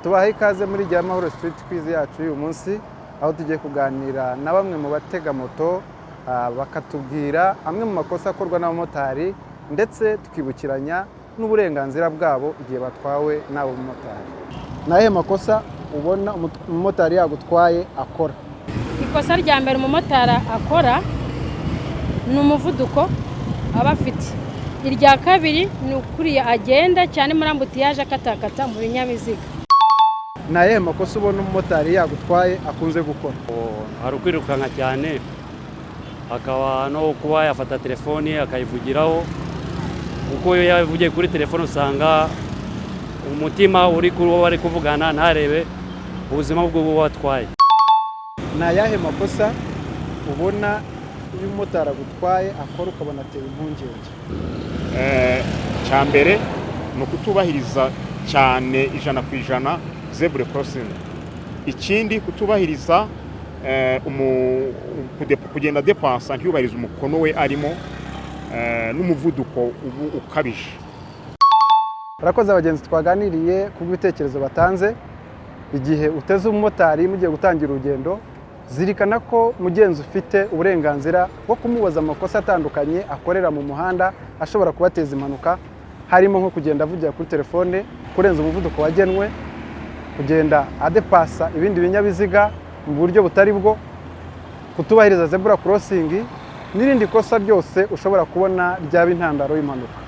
tubahe ikaze muri Amahoro Street Quiz yacu uyu munsi, aho tugiye kuganira na bamwe mu batega moto bakatubwira amwe mu makosa akorwa n'abamotari ndetse tukibukiranya n'uburenganzira bwabo igihe batwawe n'abo bamotari. Nahe makosa ubona umumotari yagutwaye akora? Ikosa rya mbere umumotari akora ni umuvuduko aba afite. Irya kabiri ni ukuriya agenda cyane muri ambutiyaje akatakata mu binyabiziga. Nahe makosa ubona umumotari yagutwaye akunze gukora? Hari ukwirukanka cyane, akaba no kuba yafata telefoni akayivugiraho, kuko iyo yavugiye kuri telefone usanga umutima uri kuba bari kuvugana ntarebe ubuzima bw'uwo watwaye. Nayahe makosa ubona iyo umumotari agutwaye akora ukabona ateye impungenge? Cyambere ni ukutubahiriza cyane 100% zebra crossing. Ikindi kutubahiriza kugenda depansa ntiyubahiriza umukono we arimo n'umuvuduko ukabije. Barakoze abagenzi twaganiriye ku bitekerezo batanze. Igihe uteze umumotari mugiye gutangira urugendo, zirikana ko mugenzi ufite uburenganzira bwo kumubaza amakosa atandukanye akorera mu muhanda ashobora kubateza impanuka, harimo nko kugenda avugira kuri telefone, kurenza umuvuduko wagenwe, kugenda adepasa ibindi binyabiziga mu buryo butari bwo, kutubahiriza zebra crossing n'irindi kosa ryose ushobora kubona ryaba intandaro y'impanuka.